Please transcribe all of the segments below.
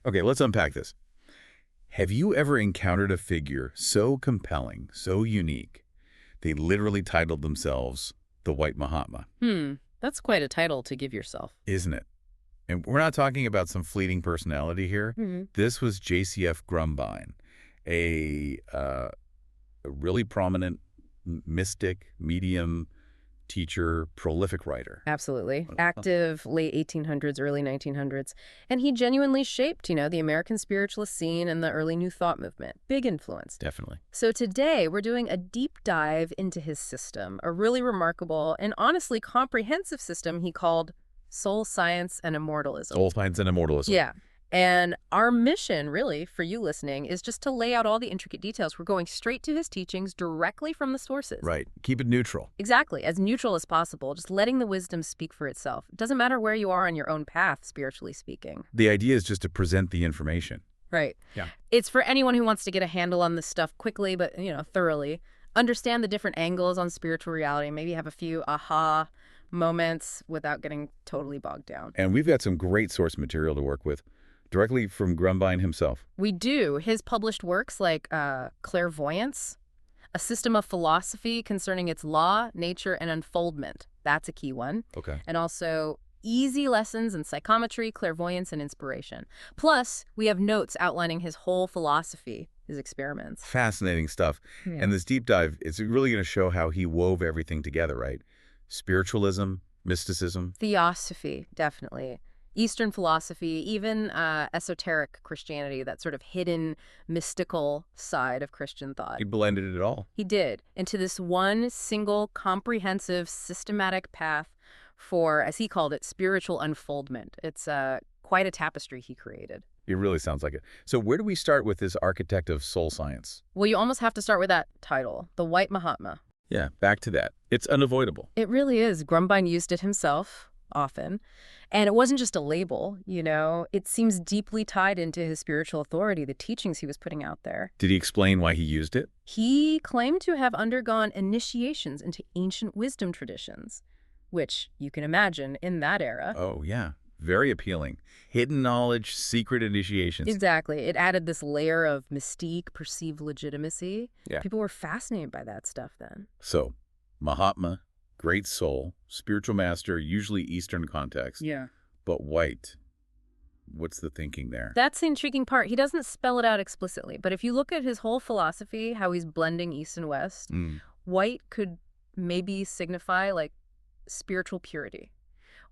Okay, let's unpack this. Have you ever encountered a figure so compelling, so unique, they literally titled themselves the White Mahatma? That's quite a title to give yourself. Isn't it? And we're not talking about some fleeting personality here. This was J.C.F. Grumbine, a really prominent mystic, medium, teacher, prolific writer. Absolutely. Active late 1800s, early 1900s. And he genuinely shaped, the American spiritualist scene and the early New Thought movement. Big influence. Definitely. So today we're doing a deep dive into his system, a really remarkable and honestly comprehensive system he called soul science and immortalism. Soul science and immortalism. Yeah. And our mission, really, for you listening, is just to lay out all the intricate details. We're going straight to his teachings directly from the sources. Right. Keep it neutral. Exactly. As neutral as possible, just letting the wisdom speak for itself. It doesn't matter where you are on your own path, spiritually speaking. The idea is just to present the information. Right. Yeah. It's for anyone who wants to get a handle on this stuff quickly, but, thoroughly. Understand the different angles on spiritual reality. Maybe have a few aha moments without getting totally bogged down. And we've got some great source material to work with, directly from Grumbine himself. We do. His published works like Clairvoyance, a system of philosophy concerning its law, nature, and unfoldment. That's a key one. Okay. And also Easy Lessons in Psychometry, Clairvoyance and Inspiration. Plus, we have notes outlining his whole philosophy, his experiments. Fascinating stuff. Yeah. And this deep dive, it's really going to show how he wove everything together, right? Spiritualism, mysticism. Theosophy, definitely. Eastern philosophy, even esoteric Christianity, that sort of hidden, mystical side of Christian thought. He blended it all. He did, into this one single, comprehensive, systematic path for, as he called it, spiritual unfoldment. It's quite a tapestry he created. It really sounds like it. So where do we start with this architect of soul science? Well, you almost have to start with that title, the White Mahatma. Yeah, back to that. It's unavoidable. It really is. Grumbine used it himself, often. And it wasn't just a label, It seems deeply tied into his spiritual authority, the teachings he was putting out there. Did he explain why he used it? He claimed to have undergone initiations into ancient wisdom traditions, which you can imagine in that era. Oh, yeah. Very appealing. Hidden knowledge, secret initiations. Exactly. It added this layer of mystique, perceived legitimacy. Yeah. People were fascinated by that stuff then. So, Mahatma, great soul, spiritual master, usually Eastern context. Yeah. But white. What's the thinking there? That's the intriguing part. He doesn't spell it out explicitly, but if you look at his whole philosophy, how he's blending East and West, white could maybe signify like spiritual purity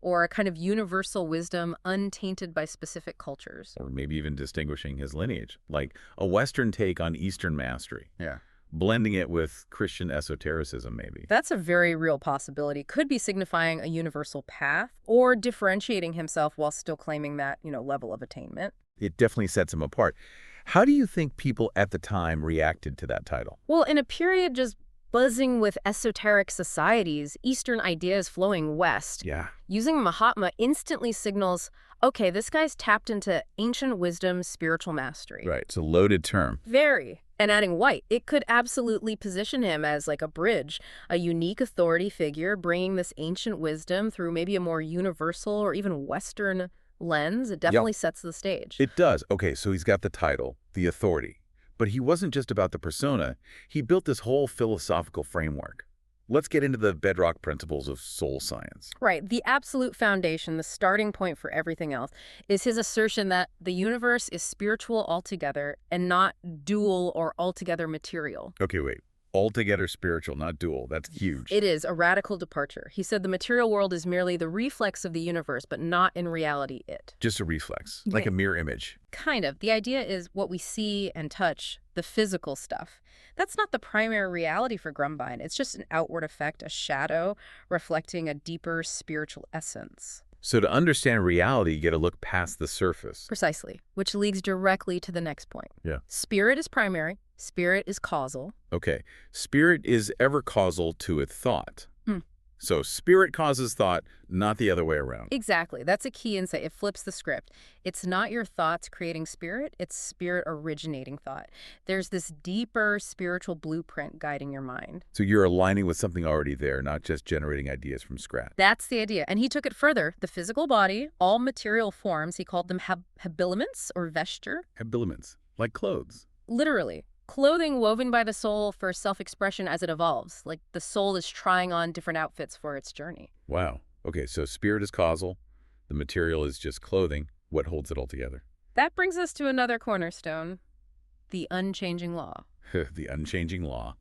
or a kind of universal wisdom untainted by specific cultures. Or maybe even distinguishing his lineage, like a Western take on Eastern mastery. Yeah. Blending it with Christian esotericism, maybe. That's a very real possibility. Could be signifying a universal path or differentiating himself while still claiming that, level of attainment. It definitely sets him apart. How do you think people at the time reacted to that title? Well, in a period just buzzing with esoteric societies, Eastern ideas flowing west, Yeah. using Mahatma instantly signals, okay, this guy's tapped into ancient wisdom, spiritual mastery. Right. It's a loaded term. Very. And adding white, it could absolutely position him as like a bridge, a unique authority figure bringing this ancient wisdom through maybe a more universal or even Western lens. It definitely sets the stage. It does. Okay, so he's got the title, the authority. But he wasn't just about the persona. He built this whole philosophical framework. Let's get into the bedrock principles of soul science. Right. The absolute foundation, the starting point for everything else, is his assertion that the universe is spiritual altogether and not dual or altogether material. Okay, wait. Altogether spiritual, not dual. That's huge. It is a radical departure. He said the material world is merely the reflex of the universe, but not in reality it. Just a reflex, like a mirror image. Kind of. The idea is what we see and touch, the physical stuff. That's not the primary reality for Grumbine. It's just an outward effect, a shadow, reflecting a deeper spiritual essence. So to understand reality, you got to look past the surface. Precisely, which leads directly to the next point. Yeah. Spirit is primary. Spirit is causal. Okay. Spirit is ever causal to a thought. So spirit causes thought, not the other way around. Exactly. That's a key insight. It flips the script. It's not your thoughts creating spirit, it's spirit originating thought. There's this deeper spiritual blueprint guiding your mind. So you're aligning with something already there, not just generating ideas from scratch. That's the idea. And he took it further. The physical body, all material forms, he called them habiliments or vesture. Habiliments, like clothes. Literally. Clothing woven by the soul for self-expression as it evolves, like the soul is trying on different outfits for its journey. Wow. Okay, so spirit is causal. The material is just clothing. What holds it all together? That brings us to another cornerstone, the unchanging law. The unchanging law.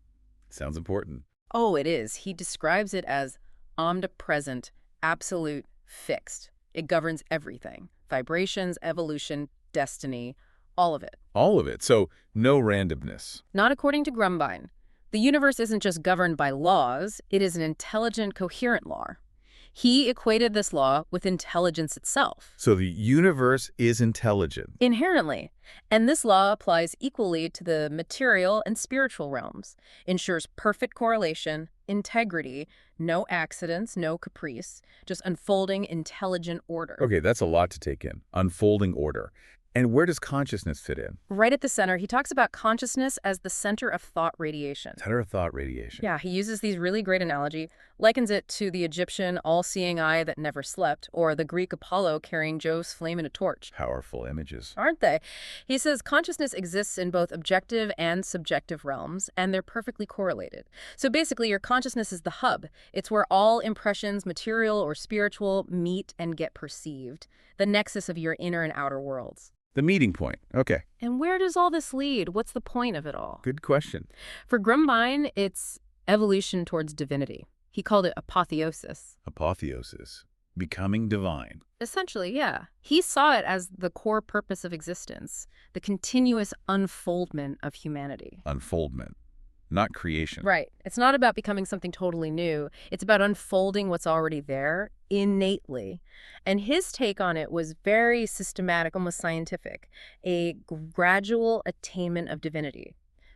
Sounds important. Oh, it is. He describes it as omnipresent, absolute, fixed. It governs everything. Vibrations, evolution, destiny, all of it. All of it. So no randomness. Not according to Grumbine. The universe isn't just governed by laws, it is an intelligent, coherent law. He equated this law with intelligence itself. So the universe is intelligent. Inherently. And this law applies equally to the material and spiritual realms, ensures perfect correlation, integrity, no accidents, no caprice, just unfolding intelligent order. Okay, that's a lot to take in. Unfolding order. And where does consciousness fit in? Right at the center, he talks about consciousness as the center of thought radiation. Center of thought radiation. Yeah, he uses these really great analogy, likens it to the Egyptian all-seeing eye that never slept, or the Greek Apollo carrying Jove's flame in a torch. Powerful images. Aren't they? He says consciousness exists in both objective and subjective realms, and they're perfectly correlated. So basically, your consciousness is the hub. It's where all impressions, material or spiritual, meet and get perceived, the nexus of your inner and outer worlds. The meeting point. Okay. And where does all this lead? What's the point of it all? Good question. For Grumbine, it's evolution towards divinity. He called it apotheosis. Apotheosis. Becoming divine. Essentially, yeah. He saw it as the core purpose of existence, the continuous unfoldment of humanity. Unfoldment. Not creation. Right. It's not about becoming something totally new. It's about unfolding what's already there innately. And his take on it was very systematic, almost scientific, a gradual attainment of divinity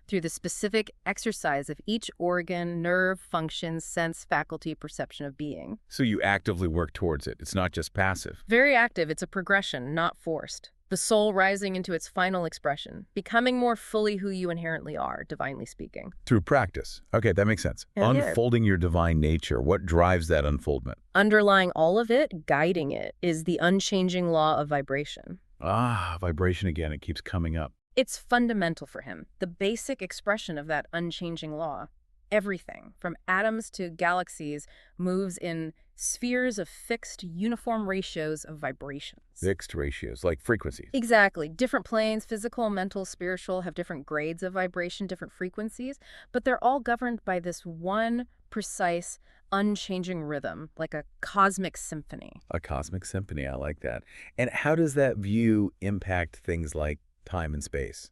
through the specific exercise of each organ, nerve, function, sense, faculty, perception of being. So you actively work towards it. It's not just passive. Very active. It's a progression, not forced. The soul rising into its final expression, becoming more fully who you inherently are, divinely speaking. Through practice. Okay, that makes sense. Yeah, Unfolding your divine nature. What drives that unfoldment? Underlying all of it, guiding it, is the unchanging law of vibration. Ah, vibration again. It keeps coming up. It's fundamental for him, the basic expression of that unchanging law. Everything, from atoms to galaxies, moves in spheres of fixed, uniform ratios of vibrations. Fixed ratios, like frequencies. Exactly. Different planes, physical, mental, spiritual, have different grades of vibration, different frequencies, but they're all governed by this one precise, unchanging rhythm, like a cosmic symphony. A cosmic symphony. I like that. And how does that view impact things like time and space?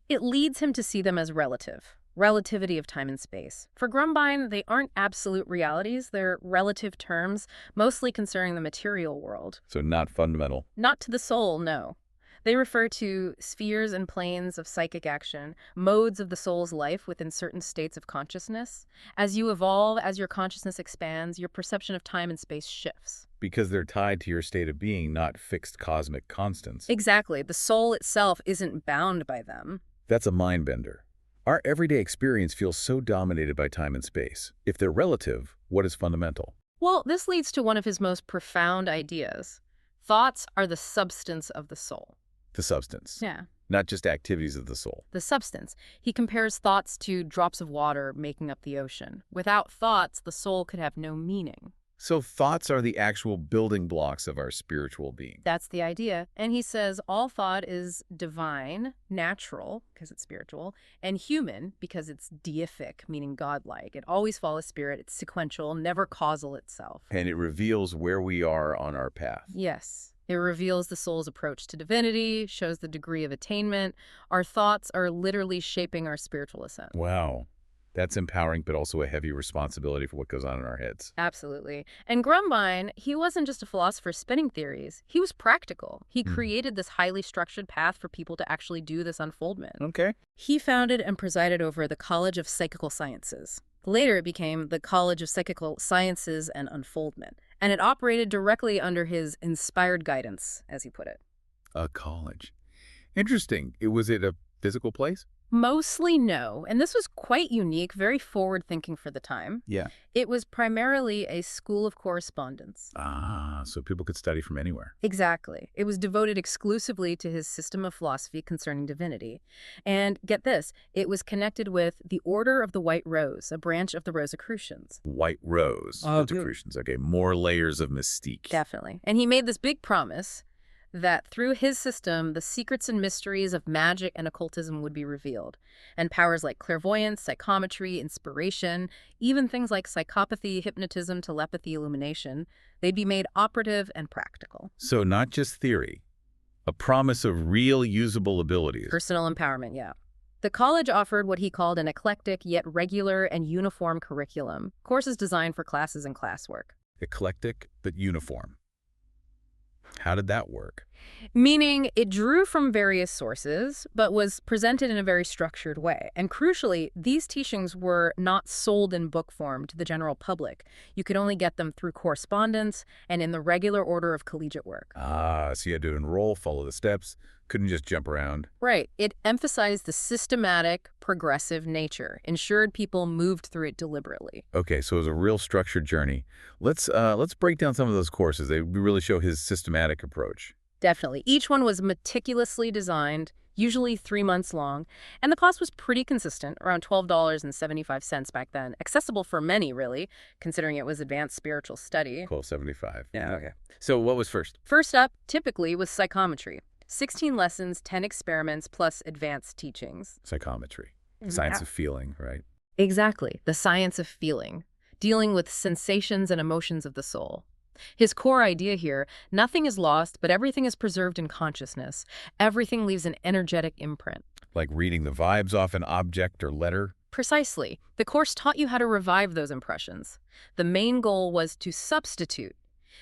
It leads him to see them as relative. Relativity of time and space. For Grumbine, they aren't absolute realities, they're relative terms, mostly concerning the material world. So not fundamental. Not to the soul, no. They refer to spheres and planes of psychic action, modes of the soul's life within certain states of consciousness. As you evolve, as your consciousness expands, your perception of time and space shifts. Because they're tied to your state of being, not fixed cosmic constants. Exactly. The soul itself isn't bound by them. That's a mind bender. Our everyday experience feels so dominated by time and space. If they're relative, what is fundamental? Well, this leads to one of his most profound ideas. Thoughts are the substance of the soul. The substance. Yeah. Not just activities of the soul. The substance. He compares thoughts to drops of water making up the ocean. Without thoughts, the soul could have no meaning. So thoughts are the actual building blocks of our spiritual being. That's the idea. And he says all thought is divine, natural, because it's spiritual, and human, because it's deific, meaning godlike. It always follows spirit. It's sequential, never causal itself. And it reveals where we are on our path. Yes. It reveals the soul's approach to divinity, shows the degree of attainment. Our thoughts are literally shaping our spiritual ascent. Wow. That's empowering, but also a heavy responsibility for what goes on in our heads. Absolutely. And Grumbine, he wasn't just a philosopher spinning theories. He was practical. He created this highly structured path for people to actually do this unfoldment. Okay. He founded and presided over the College of Psychical Sciences, Later, it became the College of Psychical Sciences and Unfoldment, and it operated directly under his inspired guidance, as he put it. A college. Interesting. Was it a physical place? Mostly no, and this was quite unique, very forward-thinking for the time. Yeah. It was primarily a school of correspondence. Ah, so people could study from anywhere. Exactly. It was devoted exclusively to his system of philosophy concerning divinity. And get this, it was connected with the Order of the White Rose, a branch of the Rosicrucians. White Rose. Oh, Rosicrucians. Okay, more layers of mystique. Definitely. And he made this big promise that through his system, the secrets and mysteries of magic and occultism would be revealed, and powers like clairvoyance, psychometry, inspiration, even things like psychopathy, hypnotism, telepathy, illumination, they'd be made operative and practical. So not just theory, a promise of real usable abilities. Personal empowerment, yeah. The college offered what he called an eclectic yet regular and uniform curriculum, courses designed for classes and classwork. Eclectic, but uniform. How did that work? Meaning it drew from various sources, but was presented in a very structured way. And crucially, these teachings were not sold in book form to the general public. You could only get them through correspondence and in the regular order of collegiate work. Ah, so you had to enroll, follow the steps, couldn't just jump around. Right. It emphasized the systematic, progressive nature, ensured people moved through it deliberately. Okay, so it was a real structured journey. Let's break down some of those courses. They really show his systematic approach. Definitely. Each one was meticulously designed, usually 3 months long, and the cost was pretty consistent, around $12.75 back then. Accessible for many, really, considering it was advanced spiritual study. $12.75. Yeah, okay. So what was first? First up, typically, was psychometry. 16 lessons, 10 experiments, plus advanced teachings. Psychometry. Science of feeling, right? Exactly. The science of feeling, dealing with sensations and emotions of the soul. His core idea here, nothing is lost, but everything is preserved in consciousness. Everything leaves an energetic imprint. Like reading the vibes off an object or letter? Precisely. The course taught you how to revive those impressions. The main goal was to substitute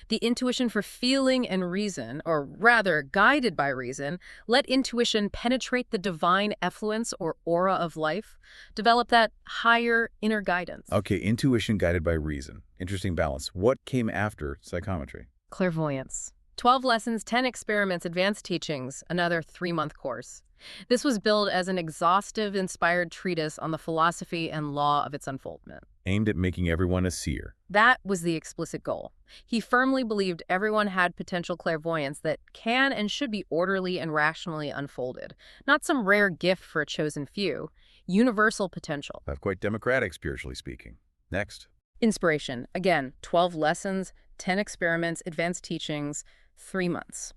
the intuition for feeling and reason, or rather, guided by reason. Let intuition penetrate the divine effluence or aura of life. Develop that higher inner guidance. Okay, intuition guided by reason. Interesting balance. What came after psychometry? Clairvoyance. 12 lessons, 10 experiments, advanced teachings, another 3-month course. This was billed as an exhaustive, inspired treatise on the philosophy and law of its unfoldment. Aimed at making everyone a seer. That was the explicit goal. He firmly believed everyone had potential clairvoyance that can and should be orderly and rationally unfolded. Not some rare gift for a chosen few. Universal potential. That's quite democratic, spiritually speaking. Next. Inspiration. Again, 12 lessons, 10 experiments, advanced teachings, 3 months.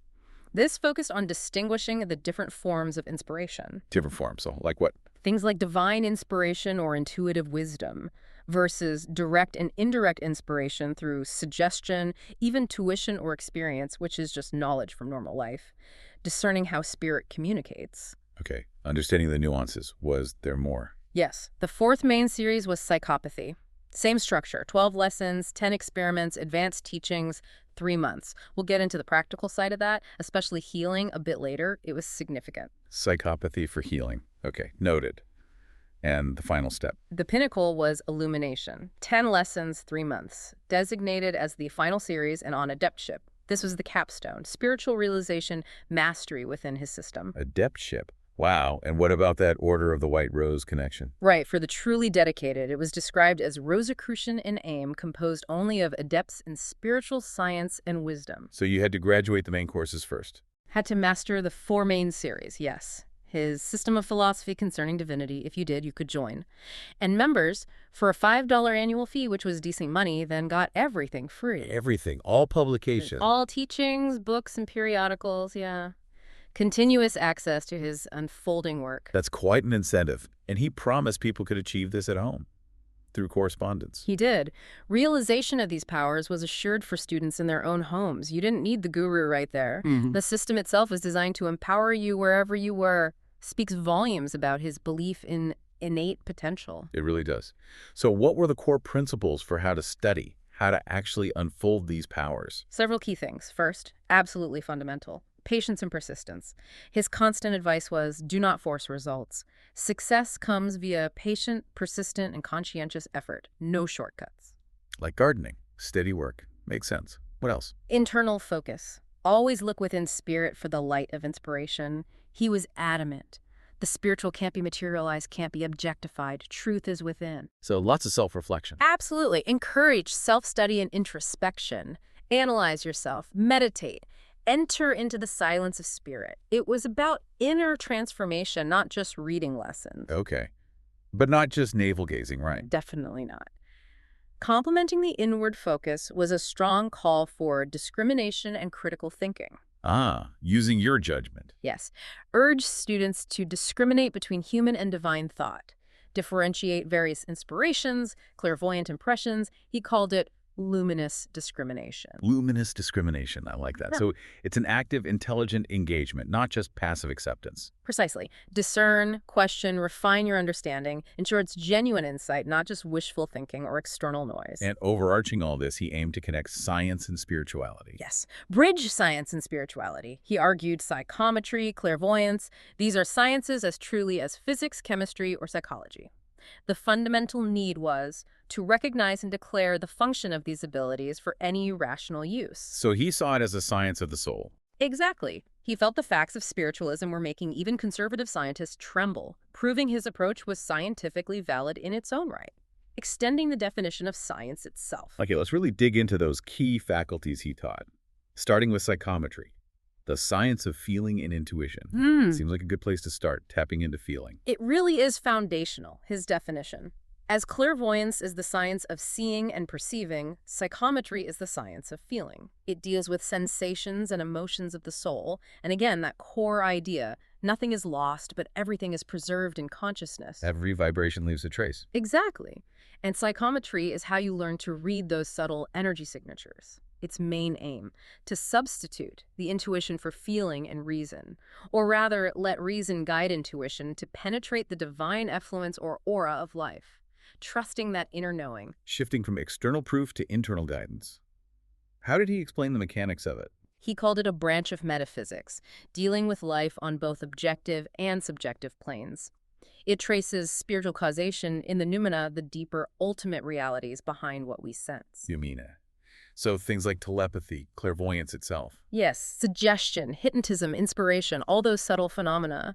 This focused on distinguishing the different forms of inspiration. Different forms, so like what? Things like divine inspiration or intuitive wisdom versus direct and indirect inspiration through suggestion, even tuition or experience, which is just knowledge from normal life. Discerning how spirit communicates. Okay, understanding the nuances. Was there more? Yes. The 4th main series was psychopathy. Same structure, 12 lessons, 10 experiments, advanced teachings, 3 months. We'll get into the practical side of that, especially healing a bit later. It was significant. Psychopathy for healing. Okay, noted. And the final step. The pinnacle was illumination. 10 lessons, 3 months. Designated as the final series and on adeptship. This was the capstone. Spiritual realization, mastery within his system. Adeptship. Wow. And what about that Order of the White Rose connection? Right. For the truly dedicated, it was described as Rosicrucian in aim, composed only of adepts in spiritual science and wisdom. So you had to graduate the main courses first. Had to master the 4 main series, yes. His system of philosophy concerning divinity. If you did, you could join. And members, for a $5 annual fee, which was decent money, then got everything free. Everything. All publications. All teachings, books, and periodicals, yeah. Continuous access to his unfolding work. That's quite an incentive. And he promised people could achieve this at home through correspondence. He did. Realization of these powers was assured for students in their own homes. You didn't need the guru right there. The system itself was designed to empower you wherever you were. Speaks volumes about his belief in innate potential. It really does. So what were the core principles for how to study, how to actually unfold these powers? Several key things. First, absolutely fundamental. patience and persistence. His constant advice was, do not force results. Success comes via patient, persistent, and conscientious effort. No shortcuts. Like gardening, steady work. Makes sense. What else? Internal focus. Always look within spirit for the light of inspiration. He was adamant. The spiritual can't be materialized, can't be objectified. Truth is within. So lots of self-reflection. Absolutely. Encourage self-study and introspection. Analyze yourself. Meditate. Enter into the silence of spirit. It was about inner transformation, not just reading lessons. Okay. But not just navel-gazing, right? Definitely not. Complementing the inward focus was a strong call for discrimination and critical thinking. Ah, using your judgment. Yes. Urge students to discriminate between human and divine thought, differentiate various inspirations, clairvoyant impressions. He called it luminous discrimination. Luminous discrimination. I like that. Yeah. So it's an active, intelligent engagement, not just passive acceptance. Precisely. Discern, question, refine your understanding, ensure it's genuine insight, not just wishful thinking or external noise. And overarching all this, he aimed to connect science and spirituality. Yes. Bridge science and spirituality. He argued psychometry, clairvoyance. These are sciences as truly as physics, chemistry, or psychology. The fundamental need was to recognize and declare the function of these abilities for any rational use. So he saw it as a science of the soul. Exactly. He felt the facts of spiritualism were making even conservative scientists tremble, proving his approach was scientifically valid in its own right, extending the definition of science itself. Okay, let's really dig into those key faculties he taught, starting with psychometry, the science of feeling and intuition. Seems like a good place to start, tapping into feeling. It really is foundational, his definition. As clairvoyance is the science of seeing and perceiving, psychometry is the science of feeling. It deals with sensations and emotions of the soul, and again, that core idea, nothing is lost, but everything is preserved in consciousness. Every vibration leaves a trace. Exactly. And psychometry is how you learn to read those subtle energy signatures. Its main aim, to substitute the intuition for feeling and reason, or rather, let reason guide intuition to penetrate the divine effluence or aura of life. Trusting that inner knowing. Shifting from external proof to internal guidance. How did he explain the mechanics of it? He called it a branch of metaphysics, dealing with life on both objective and subjective planes. It traces spiritual causation in the noumena, the deeper, ultimate realities behind what we sense. Yumina. So things like telepathy, clairvoyance itself. Yes, suggestion, hypnotism, inspiration, all those subtle phenomena.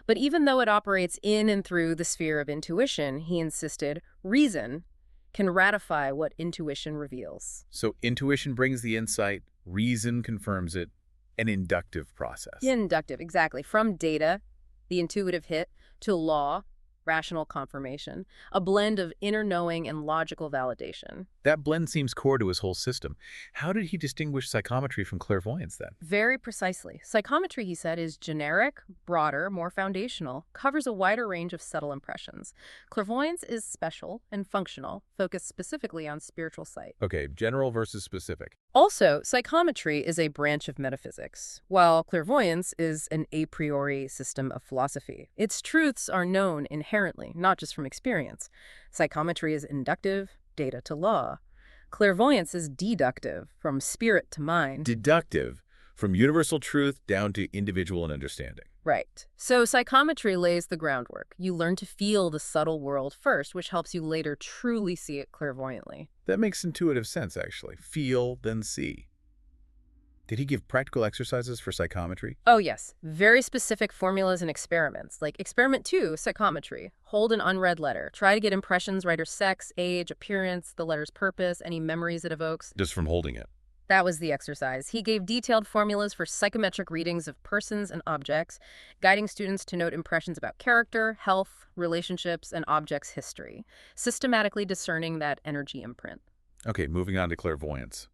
But even though it operates in and through the sphere of intuition, he insisted, reason can ratify what intuition reveals. So intuition brings the insight, reason confirms it, an inductive process. Inductive, exactly. From data, the intuitive hit, to law, rational confirmation, a blend of inner knowing and logical validation. That blend seems core to his whole system. How did he distinguish psychometry from clairvoyance then? Very precisely. Psychometry, he said, is generic, broader, more foundational, covers a wider range of subtle impressions. Clairvoyance is special and functional, focused specifically on spiritual sight. Okay, general versus specific. Also, psychometry is a branch of metaphysics, while clairvoyance is an a priori system of philosophy. Its truths are known inherently, not just from experience. Psychometry is inductive, data to law. Clairvoyance is deductive, from spirit to mind. Deductive, from universal truth down to individual and understanding. Right. So psychometry lays the groundwork. You learn to feel the subtle world first, which helps you later truly see it clairvoyantly. That makes intuitive sense, actually. Feel, then see. Did he give practical exercises for psychometry? Oh, yes. Very specific formulas and experiments. Like Experiment 2, psychometry. Hold an unread letter. Try to get impressions, writer's sex, age, appearance, the letter's purpose, any memories it evokes. Just from holding it. That was the exercise. He gave detailed formulas for psychometric readings of persons and objects, guiding students to note impressions about character, health, relationships, and objects' history, systematically discerning that energy imprint. Okay, moving on to clairvoyance.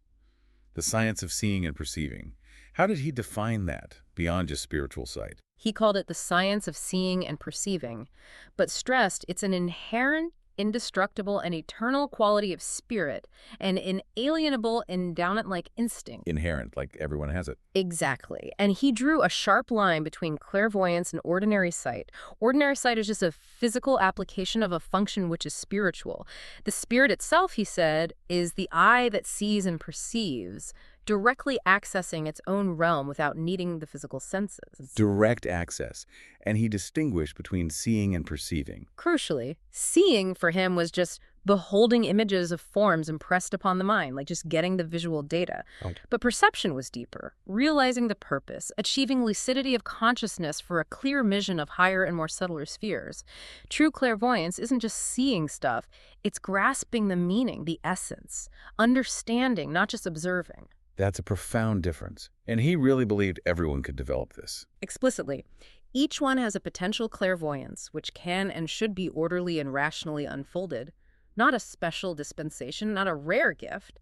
The science of seeing and perceiving. How did he define that, beyond just spiritual sight? He called it the science of seeing and perceiving, but stressed it's an inherent, indestructible, and eternal quality of spirit, an inalienable, endowment-like instinct. Inherent, like everyone has it. Exactly. And he drew a sharp line between clairvoyance and ordinary sight. Ordinary sight is just a physical application of a function which is spiritual. The spirit itself, he said, is the eye that sees and perceives. directly accessing its own realm without needing the physical senses. Direct access. And he distinguished between seeing and perceiving. Crucially, seeing for him was just beholding images of forms impressed upon the mind, like just getting the visual data. But perception was deeper, realizing the purpose, achieving lucidity of consciousness for a clear vision of higher and more subtler spheres. True clairvoyance isn't just seeing stuff, it's grasping the meaning, the essence, understanding, not just observing. That's a profound difference. And he really believed everyone could develop this. Explicitly. Each one has a potential clairvoyance, which can and should be orderly and rationally unfolded. Not a special dispensation, not a rare gift.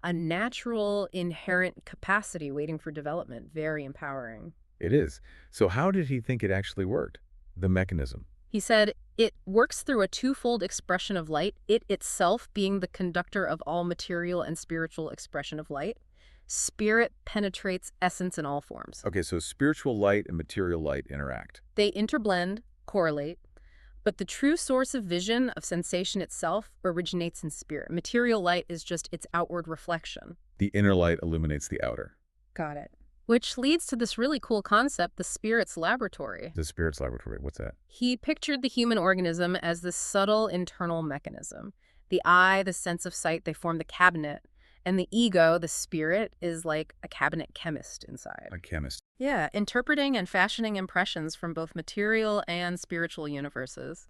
A natural, inherent capacity waiting for development. Very empowering. It is. So how did he think it actually worked? The mechanism. He said, it works through a twofold expression of light, it itself being the conductor of all material and spiritual expression of light. Spirit penetrates essence in all forms. Okay, so spiritual light and material light interact. They interblend, correlate, but the true source of vision, of sensation itself, originates in spirit. Material light is just its outward reflection. The inner light illuminates the outer. Got it. Which leads to this really cool concept, the spirit's laboratory. The spirit's laboratory, what's that? He pictured the human organism as this subtle internal mechanism. The eye, the sense of sight, they form the cabinet. And the ego, the spirit, is like a cabinet chemist inside. A chemist. Yeah, interpreting and fashioning impressions from both material and spiritual universes.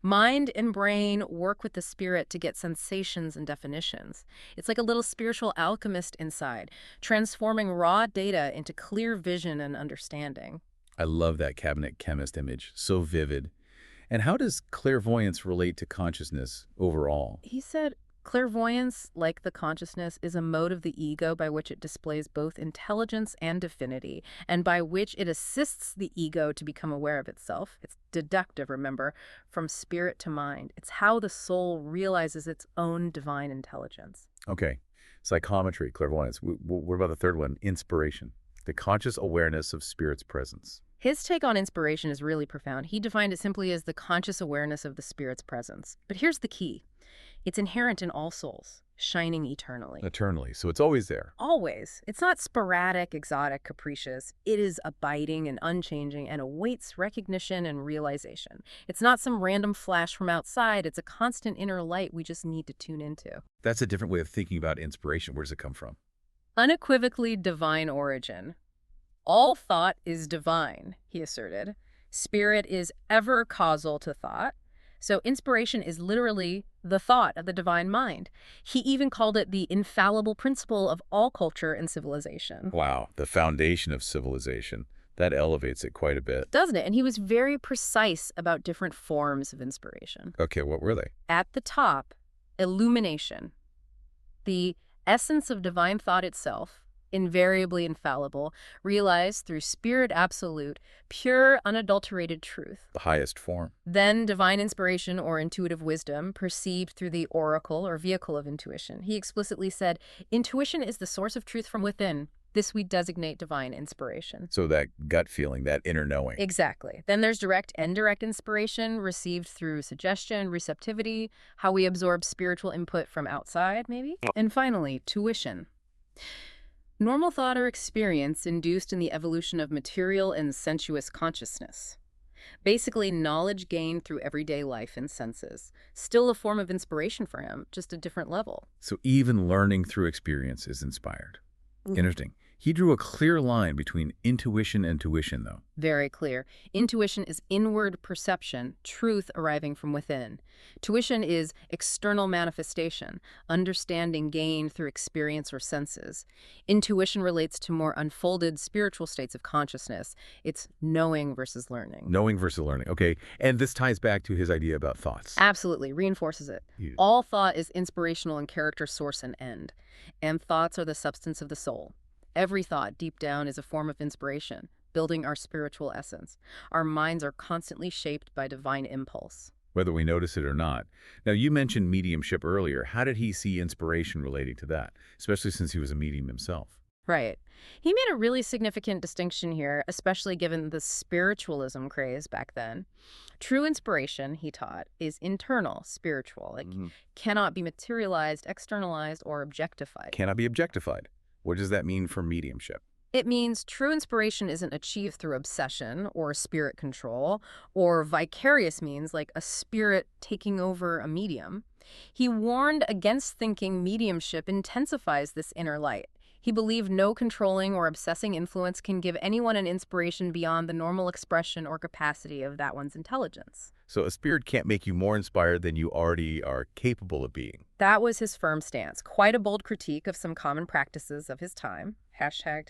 Mind and brain work with the spirit to get sensations and definitions. It's like a little spiritual alchemist inside, transforming raw data into clear vision and understanding. I love that cabinet chemist image. So vivid. And how does clairvoyance relate to consciousness overall? He said, clairvoyance, like the consciousness, is a mode of the ego by which it displays both intelligence and affinity, and by which it assists the ego to become aware of itself. It's deductive, remember, from spirit to mind. It's how the soul realizes its own divine intelligence. Okay. Psychometry, clairvoyance. What about the third one? Inspiration. The conscious awareness of spirit's presence. His take on inspiration is really profound. He defined it simply as the conscious awareness of the spirit's presence. But here's the key. It's inherent in all souls, shining eternally. Eternally, so it's always there. Always. It's not sporadic, exotic, capricious. It is abiding and unchanging and awaits recognition and realization. It's not some random flash from outside. It's a constant inner light we just need to tune into. That's a different way of thinking about inspiration. Where does it come from? Unequivocally divine origin. All thought is divine, he asserted. Spirit is ever causal to thought. So inspiration is literally the thought of the divine mind. He even called it the infallible principle of all culture and civilization. Wow, the foundation of civilization. That elevates it quite a bit. Doesn't it? And he was very precise about different forms of inspiration. Okay, what were they? At the top, illumination. The essence of divine thought itself, invariably infallible, realized through spirit absolute, pure, unadulterated truth. The highest form. Then divine inspiration or intuitive wisdom, perceived through the oracle or vehicle of intuition. He explicitly said, intuition is the source of truth from within. This we designate divine inspiration. So that gut feeling, that inner knowing. Exactly. Then there's direct and indirect inspiration received through suggestion, receptivity, how we absorb spiritual input from outside, maybe. And finally, tuition. Normal thought or experience induced in the evolution of material and sensuous consciousness. Basically, knowledge gained through everyday life and senses. Still a form of inspiration for him, just a different level. So even learning through experience is inspired. Interesting. He drew a clear line between intuition and tuition, though. Very clear. Intuition is inward perception, truth arriving from within. Tuition is external manifestation, understanding gained through experience or senses. Intuition relates to more unfolded spiritual states of consciousness. It's knowing versus learning. Knowing versus learning. Okay. And this ties back to his idea about thoughts. Absolutely. Reinforces it. Yeah. All thought is inspirational in character, source, and end. And thoughts are the substance of the soul. Every thought, deep down, is a form of inspiration, building our spiritual essence. Our minds are constantly shaped by divine impulse. Whether we notice it or not. Now, you mentioned mediumship earlier. How did he see inspiration relating to that, especially since he was a medium himself? Right. He made a really significant distinction here, especially given the spiritualism craze back then. True inspiration, he taught, is internal, spiritual. Cannot be materialized, externalized, or objectified. Cannot be objectified. What does that mean for mediumship? It means true inspiration isn't achieved through obsession or spirit control or vicarious means like a spirit taking over a medium. He warned against thinking mediumship intensifies this inner light. He believed no controlling or obsessing influence can give anyone an inspiration beyond the normal expression or capacity of that one's intelligence. So a spirit can't make you more inspired than you already are capable of being. That was his firm stance, quite a bold critique of some common practices of his time. Hashtag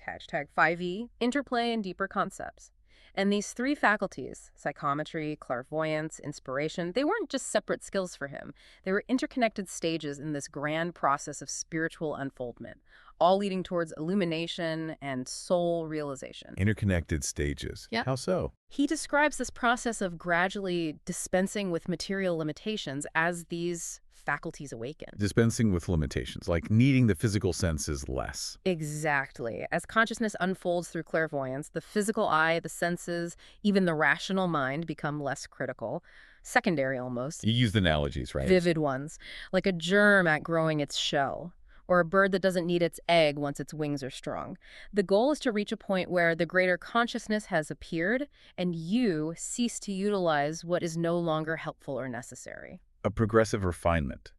5E, interplay and deeper concepts. And these three faculties, psychometry, clairvoyance, inspiration, they weren't just separate skills for him. They were interconnected stages in this grand process of spiritual unfoldment, all leading towards illumination and soul realization. Interconnected stages. Yep. How so? He describes this process of gradually dispensing with material limitations as these faculties awaken. Dispensing with limitations, like needing the physical senses less. Exactly. As consciousness unfolds through clairvoyance, the physical eye, the senses, even the rational mind become less critical, secondary almost. You used analogies, right? Vivid ones, like a germ outgrowing its shell, or a bird that doesn't need its egg once its wings are strong. The goal is to reach a point where the greater consciousness has appeared and you cease to utilize what is no longer helpful or necessary. A progressive refinement,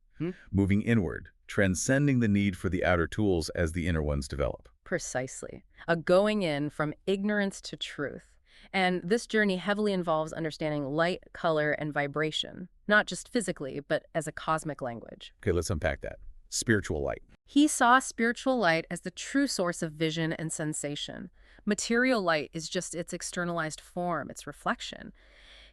moving inward, transcending the need for the outer tools as the inner ones develop. Precisely. A going in from ignorance to truth. And this journey heavily involves understanding light, color, and vibration, not just physically, but as a cosmic language. Okay, let's unpack that. Spiritual light. He saw spiritual light as the true source of vision and sensation. Material light is just its externalized form, its reflection.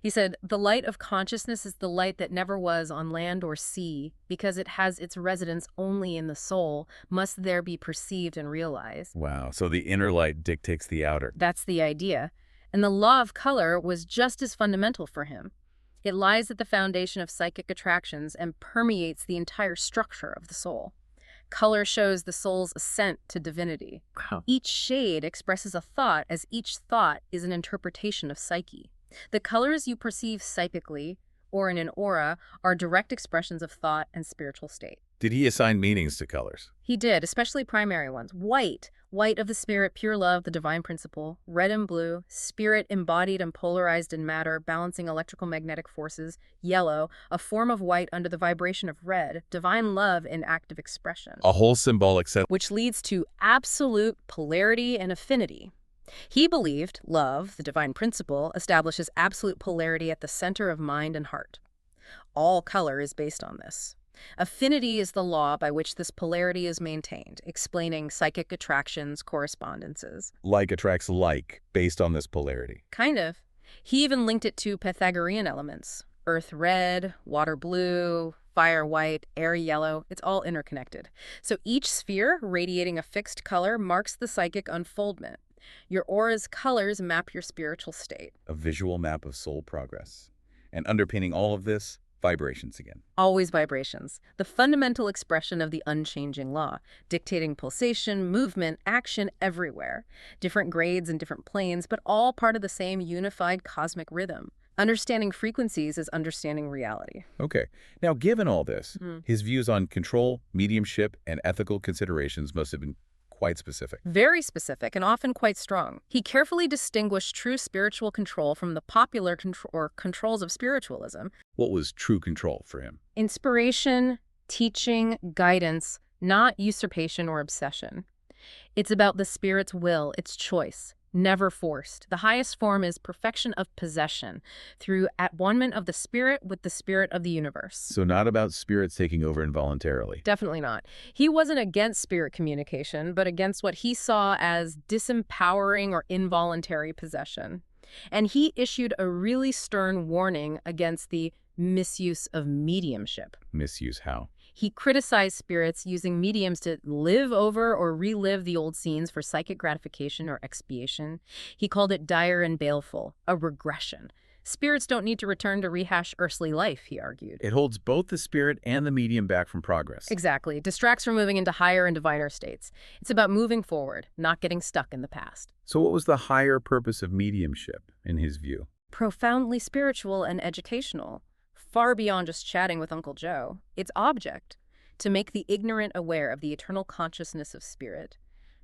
He said, the light of consciousness is the light that never was on land or sea, because it has its residence only in the soul, must there be perceived and realized. Wow, so the inner light dictates the outer. That's the idea. And the law of color was just as fundamental for him. It lies at the foundation of psychic attractions and permeates the entire structure of the soul. Color shows the soul's ascent to divinity. Wow. Each shade expresses a thought, as each thought is an interpretation of psyche. The colors you perceive psychically, or in an aura, are direct expressions of thought and spiritual state. Did he assign meanings to colors? He did, especially primary ones. White of the spirit, pure love, the divine principle. Red and blue, spirit embodied and polarized in matter, balancing electrical magnetic forces. Yellow, a form of white under the vibration of red, divine love in active expression. A whole symbolic set. Which leads to absolute polarity and affinity. He believed love, the divine principle, establishes absolute polarity at the center of mind and heart. All color is based on this. Affinity is the law by which this polarity is maintained, explaining psychic attractions, correspondences. Like attracts like, based on this polarity. Kind of. He even linked it to Pythagorean elements. Earth red, water blue, fire white, air yellow. It's all interconnected. So each sphere, radiating a fixed color, marks the psychic unfoldment. Your aura's colors map your spiritual state. A visual map of soul progress. And underpinning all of this, vibrations again. Always vibrations. The fundamental expression of the unchanging law, dictating pulsation, movement, action everywhere. Different grades and different planes, but all part of the same unified cosmic rhythm. Understanding frequencies is understanding reality. Okay. Now, given all this, his views on control, mediumship, and ethical considerations must have been quite specific. Very specific and often quite strong. He carefully distinguished true spiritual control from the popular controls of spiritualism. What was true control for him? Inspiration, teaching, guidance, not usurpation or obsession. It's about the spirit's will, its choice, never forced. The highest form is perfection of possession through at-one-ment of the spirit with the spirit of the universe. So not about spirits taking over involuntarily. Definitely not. He wasn't against spirit communication, but against what he saw as disempowering or involuntary possession. And he issued a really stern warning against the misuse of mediumship. Misuse how? He criticized spirits using mediums to live over or relive the old scenes for psychic gratification or expiation. He called it dire and baleful, a regression. Spirits don't need to return to rehash earthly life, he argued. It holds both the spirit and the medium back from progress. Exactly. It distracts from moving into higher and diviner states. It's about moving forward, not getting stuck in the past. So what was the higher purpose of mediumship, in his view? Profoundly spiritual and educational. Far beyond just chatting with Uncle Joe. Its object, to make the ignorant aware of the eternal consciousness of spirit,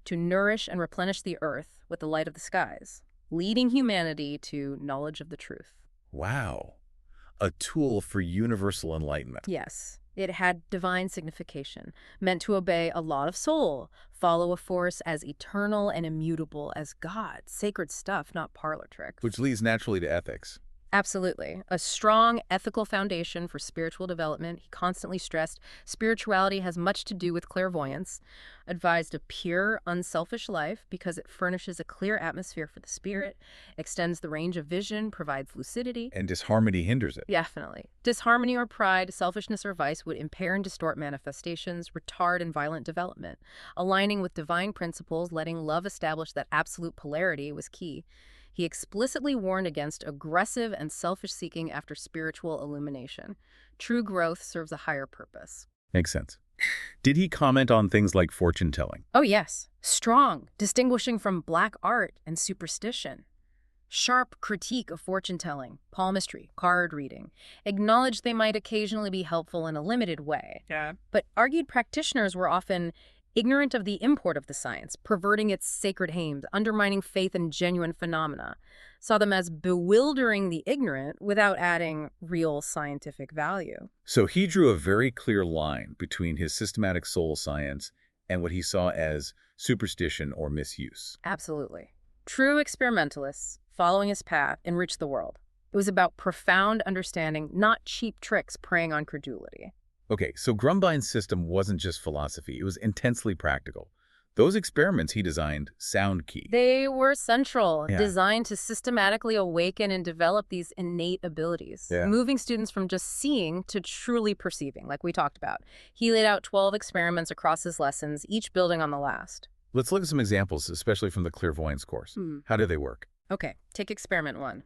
to nourish and replenish the earth with the light of the skies, leading humanity to knowledge of the truth. Wow. A tool for universal enlightenment. Yes, it had divine signification, meant to obey a law of soul, follow a force as eternal and immutable as God. Sacred stuff, not parlor tricks. Which leads naturally to ethics. Absolutely. A strong ethical foundation for spiritual development. He constantly stressed spirituality has much to do with clairvoyance, advised a pure, unselfish life because it furnishes a clear atmosphere for the spirit, extends the range of vision, provides lucidity. And disharmony hinders it. Definitely. Disharmony or pride, selfishness or vice would impair and distort manifestations, retard and violent development. Aligning with divine principles, letting love establish that absolute polarity was key. He explicitly warned against aggressive and selfish seeking after spiritual illumination. True growth serves a higher purpose. Makes sense. Did he comment on things like fortune-telling? Oh, yes. Strong, distinguishing from black art and superstition. Sharp critique of fortune-telling, palmistry, card reading. Acknowledged they might occasionally be helpful in a limited way. Yeah. But argued practitioners were often ignorant of the import of the science, perverting its sacred aims, undermining faith in genuine phenomena, saw them as bewildering the ignorant without adding real scientific value. So he drew a very clear line between his systematic soul science and what he saw as superstition or misuse. Absolutely. True experimentalists, following his path, enriched the world. It was about profound understanding, not cheap tricks preying on credulity. Okay, so Grumbine's system wasn't just philosophy, it was intensely practical. Those experiments he designed sound key. They were central, Yeah. designed to systematically awaken and develop these innate abilities, Yeah. moving students from just seeing to truly perceiving, like we talked about. He laid out 12 experiments across his lessons, each building on the last. Let's look at some examples, especially from the clairvoyance course. How do they work? Okay, take experiment 1.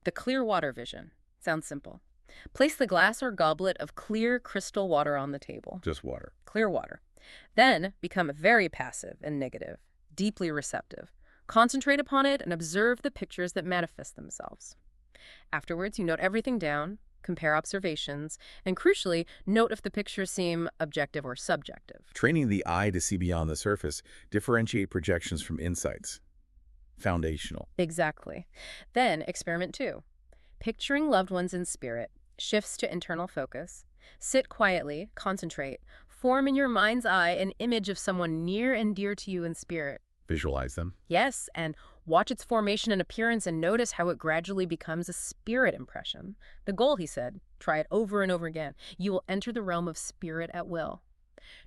The clear water vision. Sounds simple. Place the glass or goblet of clear crystal water on the table. Just water. Clear water. Then become very passive and negative, deeply receptive. Concentrate upon it and observe the pictures that manifest themselves. Afterwards, you note everything down, compare observations, and crucially, note if the pictures seem objective or subjective. Training the eye to see beyond the surface, differentiate projections from insights. Foundational. Exactly. Then, experiment 2. Picturing loved ones in spirit, shifts to internal focus. Sit quietly, concentrate, form in your mind's eye an image of someone near and dear to you in spirit. Visualize them. Yes, and watch its formation and appearance and notice how it gradually becomes a spirit impression. The goal, he said, try it over and over again. You will enter the realm of spirit at will.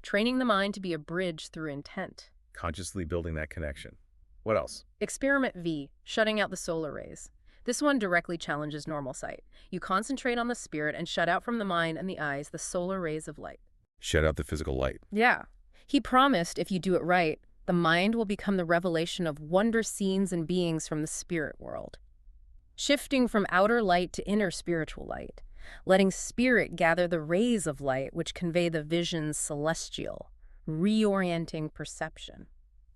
Training the mind to be a bridge through intent. Consciously building that connection. What else? Experiment V, shutting out the solar rays. This one directly challenges normal sight. You concentrate on the spirit and shut out from the mind and the eyes the solar rays of light. Shut out the physical light. Yeah. He promised if you do it right, the mind will become the revelation of wonder scenes and beings from the spirit world. Shifting from outer light to inner spiritual light. Letting spirit gather the rays of light which convey the vision's celestial. Reorienting perception.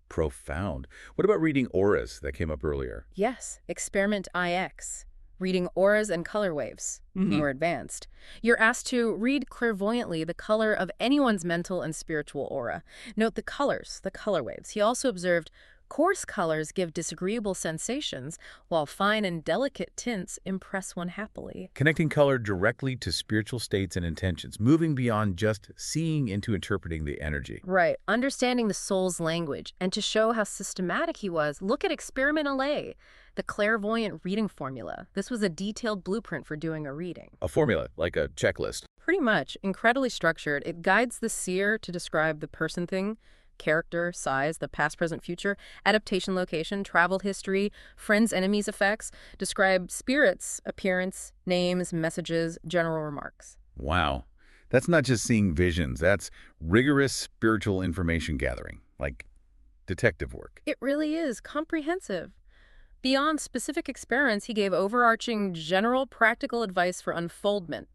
Profound. What about reading auras that came up earlier? Yes, experiment IX, reading auras and color waves, more advanced. You're asked to read clairvoyantly the color of anyone's mental and spiritual aura. Note the colors, the color waves. He also observed coarse colors give disagreeable sensations, while fine and delicate tints impress one happily. Connecting color directly to spiritual states and intentions, moving beyond just seeing into interpreting the energy. Right, understanding the soul's language. And to show how systematic he was, look at Experiment LA, the clairvoyant reading formula. This was a detailed blueprint for doing a reading. A formula, like a checklist. Pretty much, incredibly structured. It guides the seer to describe the person thing, character, size, the past, present, future, adaptation, location, travel history, friends, enemies, effects, describe spirits, appearance, names, messages, general remarks. Wow. That's not just seeing visions. That's rigorous spiritual information gathering, like detective work. It really is comprehensive. Beyond specific experiments, he gave overarching general practical advice for unfoldment,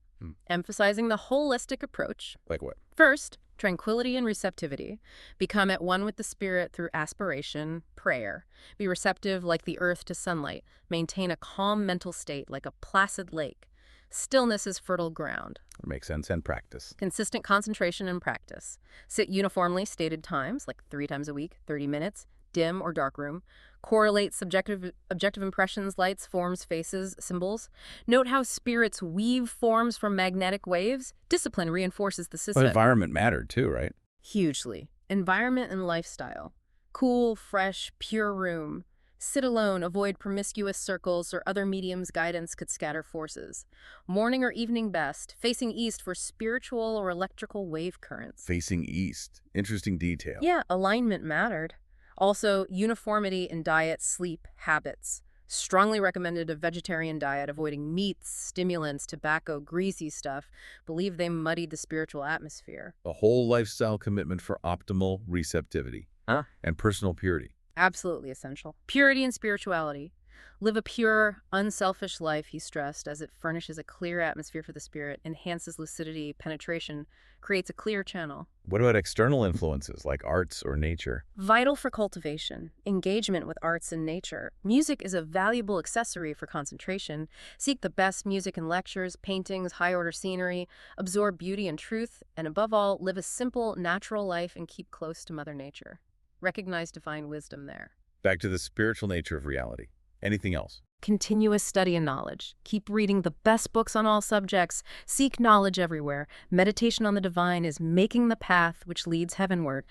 emphasizing the holistic approach. Like what? First, tranquility and receptivity. Become at one with the spirit through aspiration, prayer. Be receptive like the earth to sunlight. Maintain a calm mental state like a placid lake. Stillness is fertile ground. That makes sense. And practice. Consistent concentration and practice. Sit uniformly stated times, like 3 times a week, 30 minutes, dim or dark room. Correlate objective impressions, lights, forms, faces, symbols. Note how spirits weave forms from magnetic waves. Discipline reinforces the system. But environment mattered too, right? Hugely. Environment and lifestyle. Cool, fresh, pure room. Sit alone, avoid promiscuous circles or other mediums' guidance could scatter forces. Morning or evening best, facing east for spiritual or electrical wave currents. Facing east. Interesting detail. Yeah, alignment mattered. Also, uniformity in diet, sleep, habits. Strongly recommended a vegetarian diet, avoiding meats, stimulants, tobacco, greasy stuff. Believe they muddied the spiritual atmosphere. A whole lifestyle commitment for optimal receptivity and personal purity. Absolutely essential. Purity and spirituality. Live a pure, unselfish life, he stressed, as it furnishes a clear atmosphere for the spirit, enhances lucidity, penetration, creates a clear channel. What about external influences like arts or nature? Vital for cultivation, engagement with arts and nature. Music is a valuable accessory for concentration. Seek the best music in lectures, paintings, high-order scenery, absorb beauty and truth, and above all, live a simple, natural life and keep close to Mother Nature. Recognize divine wisdom there. Back to the spiritual nature of reality. Anything else? Continuous study and knowledge. Keep reading the best books on all subjects. Seek knowledge everywhere. Meditation on the divine is making the path which leads heavenward.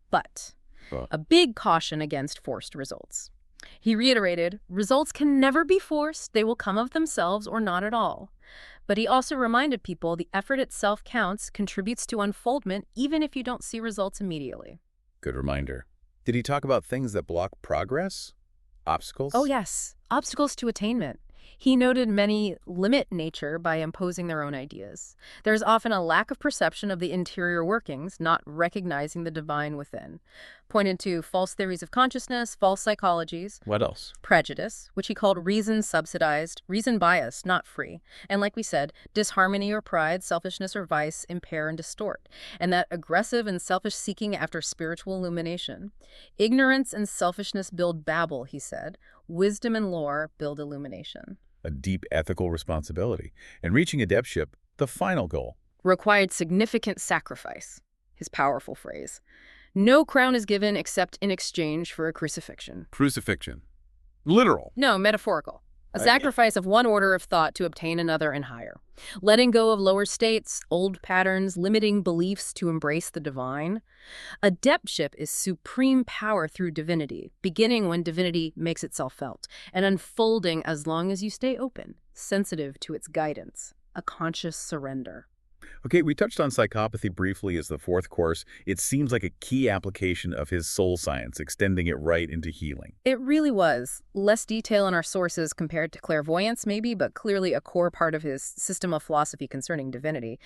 But a big caution against forced results. He reiterated, results can never be forced. They will come of themselves or not at all. But he also reminded people the effort itself counts, contributes to unfoldment, even if you don't see results immediately. Good reminder. Did he talk about things that block progress? Obstacles? Oh, yes. Obstacles to attainment. He noted many limit nature by imposing their own ideas. There's often a lack of perception of the interior workings, not recognizing the divine within. Pointed to false theories of consciousness, false psychologies. What else? Prejudice, which he called reason subsidized, reason biased, not free. And like we said, disharmony or pride, selfishness or vice impair and distort. And that aggressive and selfish seeking after spiritual illumination. Ignorance and selfishness build babble, he said. Wisdom and lore build illumination. A deep ethical responsibility. And reaching adeptship, the final goal. Required significant sacrifice, his powerful phrase. No crown is given except in exchange for a crucifixion. Crucifixion. Literal. No, metaphorical. A sacrifice of one order of thought to obtain another and higher. Letting go of lower states, old patterns, limiting beliefs to embrace the divine. Adeptship is supreme power through divinity, beginning when divinity makes itself felt, and unfolding as long as you stay open, sensitive to its guidance. A conscious surrender. Okay, we touched on psychopathy briefly as the fourth course. It seems like a key application of his soul science, extending it right into healing. It really was. Less detail in our sources compared to clairvoyance, maybe, but clearly a core part of his system of philosophy concerning divinity.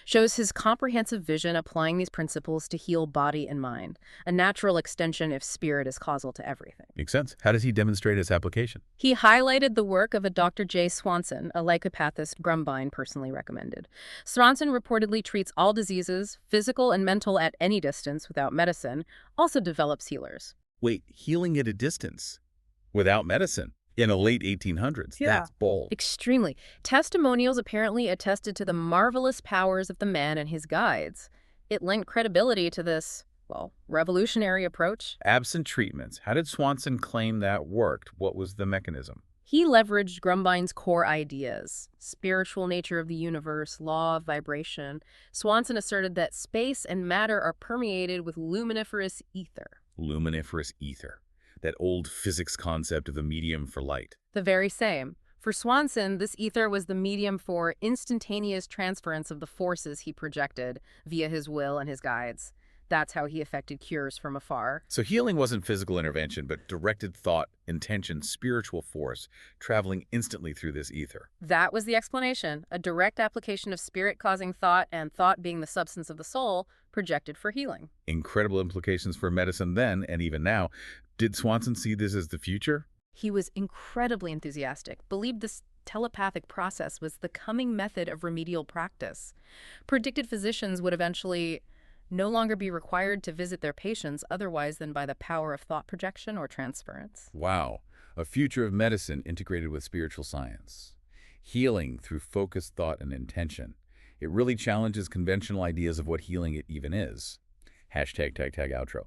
Shows his comprehensive vision applying these principles to heal body and mind. A natural extension if spirit is causal to everything. Makes sense. How does he demonstrate its application? He highlighted the work of a Dr. J. Swanson, a lycopathist Grumbine personally recommended. Swanson reportedly treats all diseases, physical and mental, at any distance without medicine, also develops healers. Wait, healing at a distance without medicine in the late 1800s? Yeah. That's bold. Extremely. Testimonials apparently attested to the marvelous powers of the man and his guides. It lent credibility to this, well, revolutionary approach. Absent treatments. How did Swanson claim that worked? What was the mechanism? He leveraged Grumbine's core ideas, spiritual nature of the universe, law of vibration. Swanson asserted that space and matter are permeated with luminiferous ether. Luminiferous ether. That old physics concept of the medium for light. The very same. For Swanson, this ether was the medium for instantaneous transference of the forces he projected via his will and his guides. That's how he effected cures from afar. So healing wasn't physical intervention, but directed thought, intention, spiritual force, traveling instantly through this ether. That was the explanation, a direct application of spirit-causing thought, and thought being the substance of the soul, projected for healing. Incredible implications for medicine then and even now. Did Swanson see this as the future? He was incredibly enthusiastic, believed this telepathic process was the coming method of remedial practice. Predicted physicians would eventually no longer be required to visit their patients otherwise than by the power of thought projection or transference. Wow, a future of medicine integrated with spiritual science. healing through focused thought and intention. It really challenges conventional ideas of what healing it even is. Hashtag tag tag outro.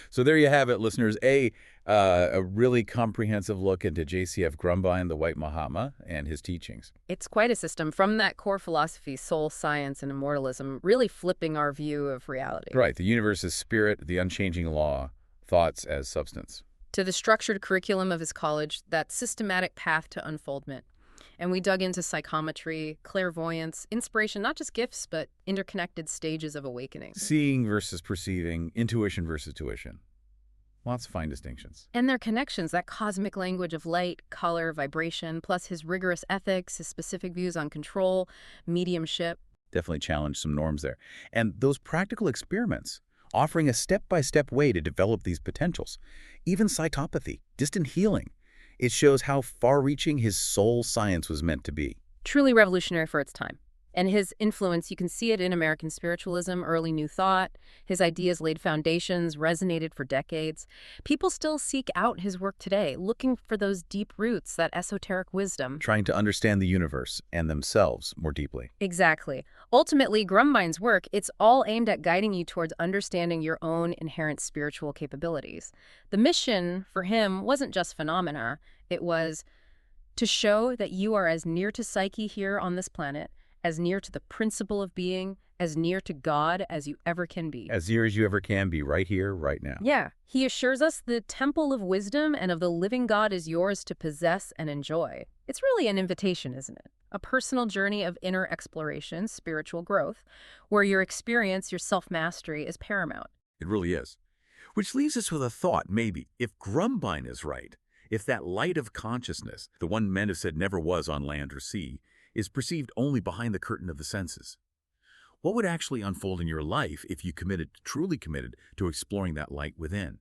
So there you have it, listeners. A really comprehensive look into J.C.F. Grumbine, the White Mahatma, and his teachings. It's quite a system from that core philosophy, soul, science, and immortalism, really flipping our view of reality. Right. The universe is spirit, the unchanging law, thoughts as substance. To the structured curriculum of his college, that systematic path to unfoldment. And we dug into psychometry, clairvoyance, inspiration, not just gifts, but interconnected stages of awakening. Seeing versus perceiving, intuition versus tuition. Lots of fine distinctions. And their connections, that cosmic language of light, color, vibration, plus his rigorous ethics, his specific views on control, mediumship. Definitely challenged some norms there. And those practical experiments, offering a step-by-step way to develop these potentials. Even cytopathy, distant healing. It shows how far-reaching his soul science was meant to be. Truly revolutionary for its time. And his influence, you can see it in American spiritualism, early New Thought. His ideas laid foundations, resonated for decades. People still seek out his work today, looking for those deep roots, that esoteric wisdom. Trying to understand the universe and themselves more deeply. Exactly. Ultimately, Grumbine's work, it's all aimed at guiding you towards understanding your own inherent spiritual capabilities. The mission for him wasn't just phenomena. It was to show that you are as near to psyche here on this planet, as near to the principle of being, as near to God as you ever can be. As near as you ever can be, right here, right now. Yeah. He assures us the temple of wisdom and of the living God is yours to possess and enjoy. It's really an invitation, isn't it? A personal journey of inner exploration, spiritual growth, where your experience, your self-mastery is paramount. It really is. Which leaves us with a thought, maybe. If Grumbine is right, if that light of consciousness, the one men have said never was on land or sea, is perceived only behind the curtain of the senses, what would actually unfold in your life if you truly committed to exploring that light within?